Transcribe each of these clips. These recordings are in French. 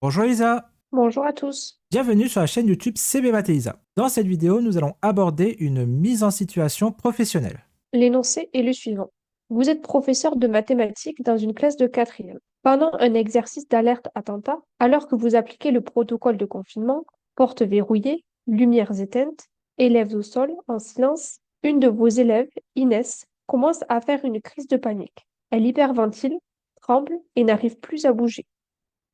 Bonjour Isa, Bonjour à tous. bienvenue sur la chaîne YouTube CB Math et Isa. Dans cette vidéo, nous allons aborder une mise en situation professionnelle. L'énoncé est le suivant. Vous êtes professeur de mathématiques dans une classe de quatrième. Pendant un exercice d'alerte attentat, alors que vous appliquez le protocole de confinement, portes verrouillées, lumières éteintes, élèves au sol, en silence, une de vos élèves, Inès, commence à faire une crise de panique. Elle hyperventile, tremble et n'arrive plus à bouger.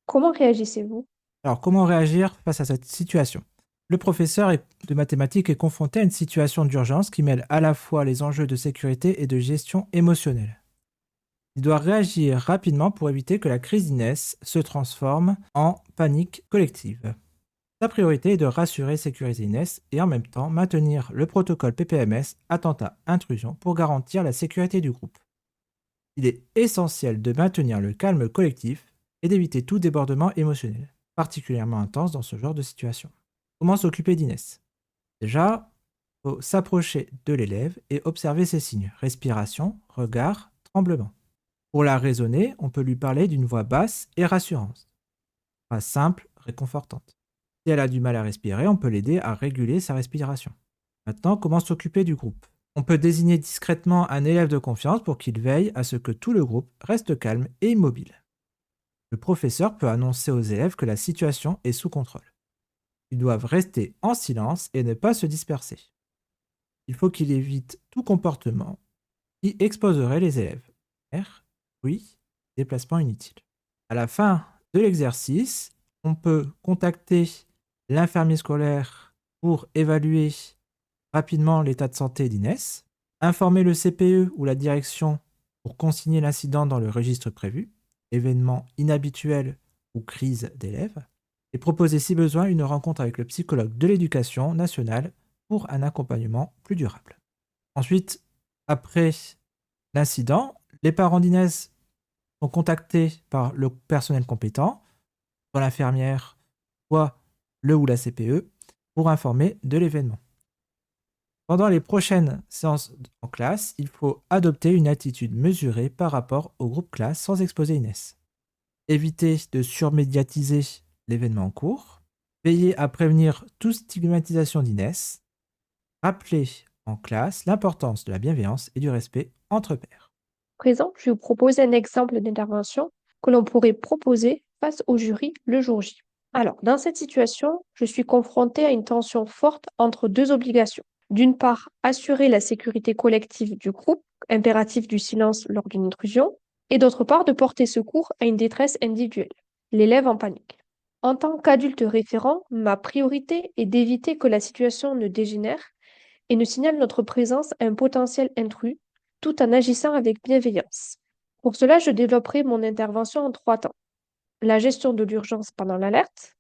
Comment réagissez-vous? Alors, comment réagir face à cette situation? Le professeur de mathématiques est confronté à une situation d'urgence qui mêle à la fois les enjeux de sécurité et de gestion émotionnelle. Il doit réagir rapidement pour éviter que la crise d'Inès se transforme en panique collective. Sa priorité est de rassurer et sécuriser Inès et en même temps maintenir le protocole PPMS attentat-intrusion pour garantir la sécurité du groupe. Il est essentiel de maintenir le calme collectif et d'éviter tout débordement émotionnel, particulièrement intense dans ce genre de situation. Comment s'occuper d'Inès? Déjà, il faut s'approcher de l'élève et observer ses signes, respiration, regard, tremblement. Pour la raisonner, on peut lui parler d'une voix basse et rassurante, phrase simple, réconfortante. Si elle a du mal à respirer, on peut l'aider à réguler sa respiration. Maintenant, comment s'occuper du groupe? On peut désigner discrètement un élève de confiance pour qu'il veille à ce que tout le groupe reste calme et immobile. Le professeur peut annoncer aux élèves que la situation est sous contrôle. Ils doivent rester en silence et ne pas se disperser. Il faut qu'il évite tout comportement qui exposerait les élèves. Air, bruit, déplacement inutile. À la fin de l'exercice, on peut contacter l'infirmier scolaire pour évaluer rapidement l'état de santé d'Inès, informer le CPE ou la direction pour consigner l'incident dans le registre prévu, événement inhabituel ou crise d'élèves, et proposer si besoin une rencontre avec le psychologue de l'éducation nationale pour un accompagnement plus durable. Ensuite, après l'incident, les parents d'Inès sont contactés par le personnel compétent, soit l'infirmière, soit le ou la CPE, pour informer de l'événement. Pendant les prochaines séances en classe, il faut adopter une attitude mesurée par rapport au groupe classe sans exposer Inès. Éviter de surmédiatiser l'événement en cours. Veiller à prévenir toute stigmatisation d'Inès. Rappeler en classe l'importance de la bienveillance et du respect entre pairs. Présent, je vais vous proposer un exemple d'intervention que l'on pourrait proposer face au jury le jour J. Alors, dans cette situation, je suis confrontée à une tension forte entre deux obligations. D'une part, assurer la sécurité collective du groupe, impératif du silence lors d'une intrusion, et d'autre part, de porter secours à une détresse individuelle, l'élève en panique. En tant qu'adulte référent, ma priorité est d'éviter que la situation ne dégénère et ne signale notre présence à un potentiel intrus, tout en agissant avec bienveillance. Pour cela, je développerai mon intervention en trois temps. La gestion de l'urgence pendant l'alerte,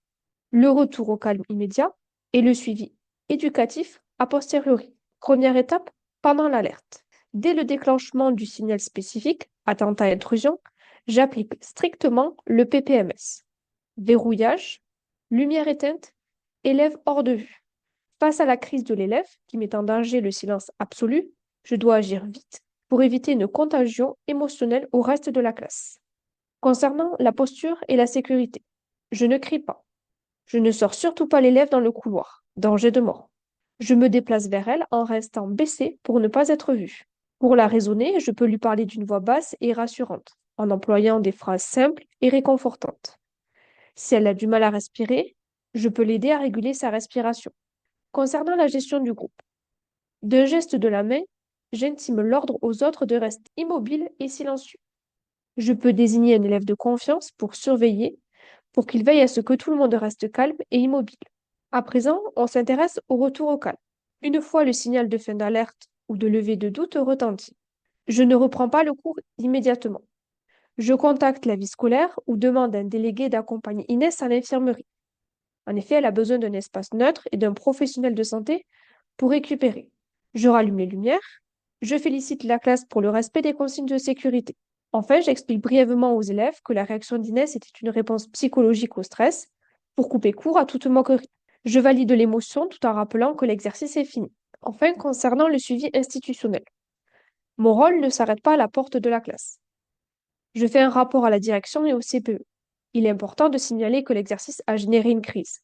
le retour au calme immédiat et le suivi éducatif a posteriori. Première étape, pendant l'alerte. Dès le déclenchement du signal spécifique, attentat-intrusion, j'applique strictement le PPMS. Verrouillage, lumière éteinte, élève hors de vue. Face à la crise de l'élève, qui met en danger le silence absolu, je dois agir vite pour éviter une contagion émotionnelle au reste de la classe. Concernant la posture et la sécurité, je ne crie pas. Je ne sors surtout pas l'élève dans le couloir. Danger de mort. Je me déplace vers elle en restant baissée pour ne pas être vue. Pour la raisonner, je peux lui parler d'une voix basse et rassurante, en employant des phrases simples et réconfortantes. Si elle a du mal à respirer, je peux l'aider à réguler sa respiration. Concernant la gestion du groupe, d'un geste de la main, j'intime l'ordre aux autres de rester immobiles et silencieux. Je peux désigner un élève de confiance pour surveiller, pour qu'il veille à ce que tout le monde reste calme et immobile. À présent, on s'intéresse au retour au calme. Une fois le signal de fin d'alerte ou de levée de doute retentit, je ne reprends pas le cours immédiatement. Je contacte la vie scolaire ou demande à un délégué d'accompagner Inès à l'infirmerie. En effet, elle a besoin d'un espace neutre et d'un professionnel de santé pour récupérer. Je rallume les lumières. Je félicite la classe pour le respect des consignes de sécurité. Enfin, j'explique brièvement aux élèves que la réaction d'Inès était une réponse psychologique au stress pour couper court à toute moquerie. Je valide l'émotion tout en rappelant que l'exercice est fini. Enfin, concernant le suivi institutionnel, mon rôle ne s'arrête pas à la porte de la classe. Je fais un rapport à la direction et au CPE. Il est important de signaler que l'exercice a généré une crise.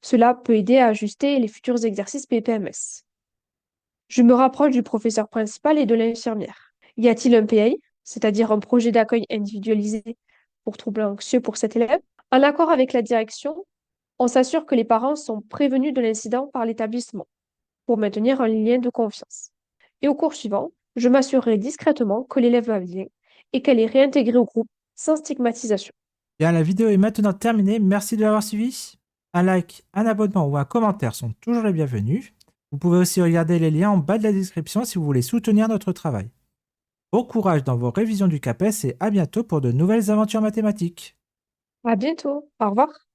Cela peut aider à ajuster les futurs exercices PPMS. Je me rapproche du professeur principal et de l'infirmière. Y a-t-il un PI, c'est-à-dire un projet d'accueil individualisé pour troubles anxieux pour cet élève? En accord avec la direction, on s'assure que les parents sont prévenus de l'incident par l'établissement pour maintenir un lien de confiance. Et au cours suivant, je m'assurerai discrètement que l'élève va bien et qu'elle est réintégrée au groupe sans stigmatisation. Bien, la vidéo est maintenant terminée. Merci de l'avoir suivi. Un like, un abonnement ou un commentaire sont toujours les bienvenus. Vous pouvez aussi regarder les liens en bas de la description si vous voulez soutenir notre travail. Bon courage dans vos révisions du CAPES et à bientôt pour de nouvelles aventures mathématiques. À bientôt. Au revoir.